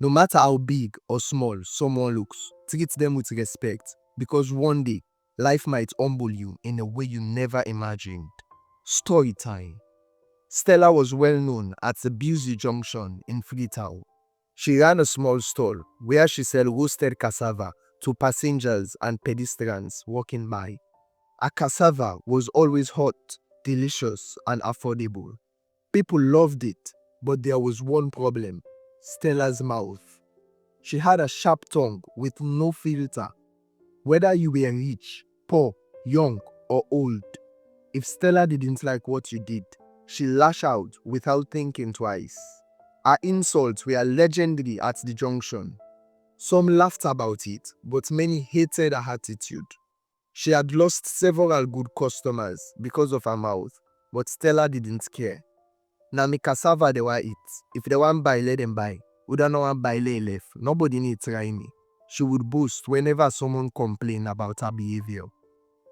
No matter how big or small someone looks, treat them with respect because one day life might humble you in a way you never imagined. Story time. Stella was well known at the Busy Junction in Freetown. She ran a small stall where she sold roasted cassava to passengers and pedestrians walking by. Her cassava was always hot, delicious, and affordable. People loved it, but there was one problem: Stella's mouth. She had a sharp tongue with no filter. Whether you were rich, poor, young, or old, if Stella didn't like what you did, she lashed out without thinking twice. Her insults were legendary at the junction. Some laughed about it, but many hated her attitude. She had lost several good customers because of her mouth, but Stella didn't care. Na me cassava they were eat. If they want buy, let them buy. Uda no want buy, let left. Nobody need try me. She would boast whenever someone complained about her behavior.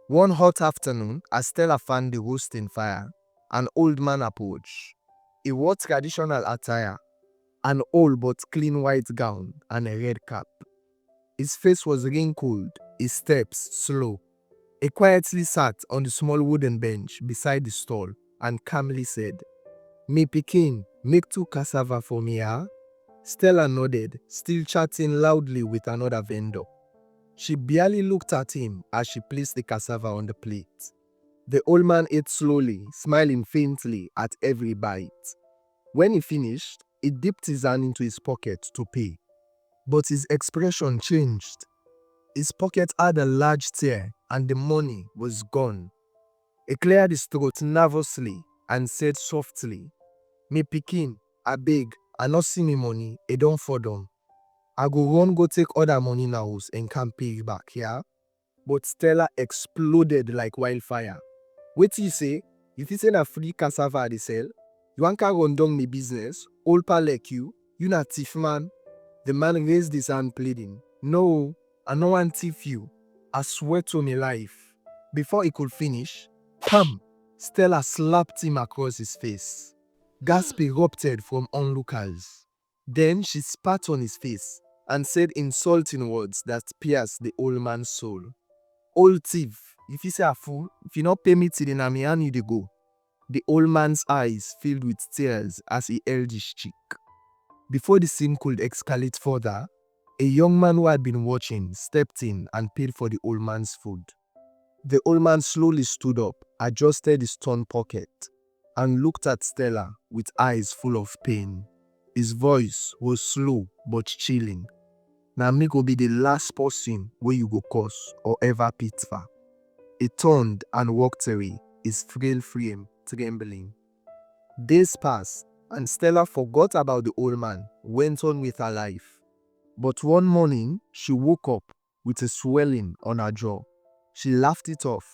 One hot afternoon, as Stella found the roasting fire, an old man approached. He wore traditional attire, an old but clean white gown and a red cap. His face was wrinkled, his steps slow. He quietly sat on the small wooden bench beside the stall and calmly said, "Me pikin, make 2 cassava for me, ah?" Stella nodded, still chatting loudly with another vendor. She barely looked at him as she placed the cassava on the plate. The old man ate slowly, smiling faintly at every bite. When he finished, he dipped his hand into his pocket to pay. But his expression changed. His pocket had a large tear and the money was gone. He cleared his throat nervously and said softly, "Me pikin, abeg, I no see me money, e don fall down. I go run go take other money now and come pay you back, yeah?" But Stella exploded like wildfire. Wetin you say? You think say na free cassava I dey sell? You wan carry run down me business? Old pal like you na thief man. The man raised his hand pleading, "No, I no wan thief you. I swear to me life." Before he could finish, pam! Stella slapped him across his face. Gasp erupted from onlookers. Then she spat on his face and said insulting words that pierced the old man's soul. "Old thief, if you say a fool, if you not pay me till the me hand you dey go." The old man's eyes filled with tears as he held his cheek. Before the scene could escalate further, a young man who had been watching stepped in and paid for the old man's food. The old man slowly stood up, adjusted his torn pocket, and looked at Stella with eyes full of pain. His voice was slow but chilling. "Na me go be the last person wey you go curse or ever pit for." He turned and walked away, his frail frame trembling. Days passed, and Stella forgot about the old man, went on with her life. But one morning, she woke up with a swelling on her jaw. She laughed it off.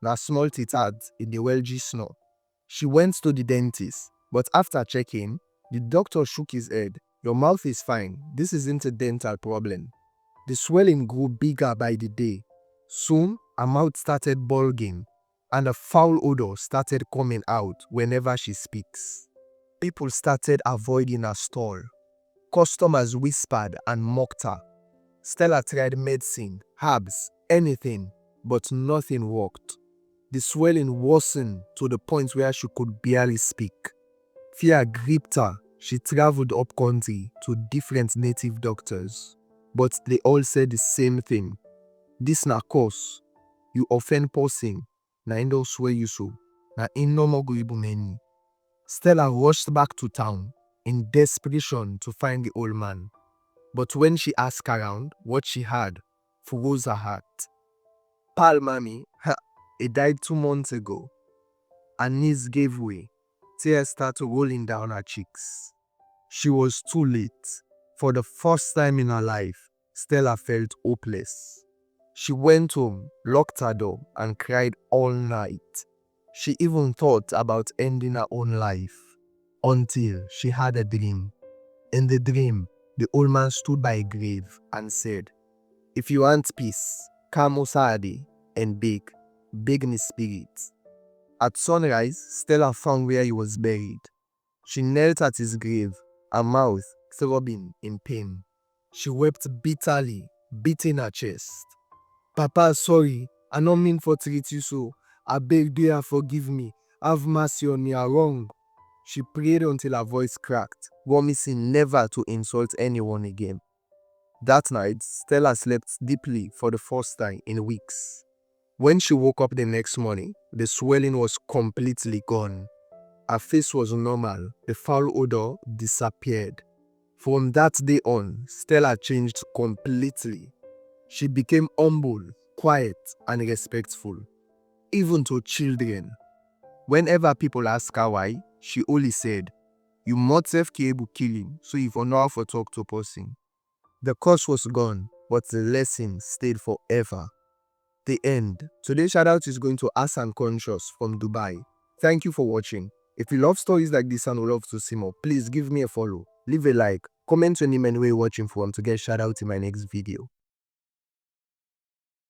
Na small it had in the Welgie snore. She went to the dentist, but after checking, the doctor shook his head. "Your mouth is fine. This isn't a dental problem." The swelling grew bigger by the day. Soon, her mouth started bulging, and a foul odor started coming out whenever she speaks. People started avoiding her stall. Customers whispered and mocked her. Stella tried medicine, herbs, anything, but nothing worked. The swelling worsened to the point where she could barely speak. Fear gripped her. She traveled up country to different native doctors, but they all said the same thing: "This na curse. You offend person, na im don swear you so, na im no more go able many." Stella rushed back to town in desperation to find the old man. But when she asked around, what she had froze her heart. "Pal Mami, he died 2 months ago." Her knees gave way. Tears started rolling down her cheeks. She was too late. For the first time in her life, Stella felt hopeless. She went home, locked her door, and cried all night. She even thought about ending her own life, until she had a dream. In the dream, the old man stood by a grave and said, "If you want peace, come Osadi and beg in his spirit." At sunrise, Stella found where he was buried. She knelt at his grave, her mouth throbbing in pain. She wept bitterly, beating her chest. Papa, sorry, I no mean for treat you so. I beg you forgive me. Have mercy on me, I wrong. She prayed until her voice cracked, promising never to insult anyone again. That night, Stella slept deeply for the first time in weeks. When she woke up the next morning, the swelling was completely gone. Her face was normal, the foul odor disappeared. From that day on, Stella changed completely. She became humble, quiet, and respectful, even to children. Whenever people ask her why, she only said, "You must have able killing, so if you know how to talk to a person." The curse was gone, but the lesson stayed forever. The end. Today's shout out is going to Hassan Conscious from Dubai. Thank you for watching. If you love stories like this and would love to see more, please give me a follow, leave a like, comment your name and where you're watching from to get shout out in my next video.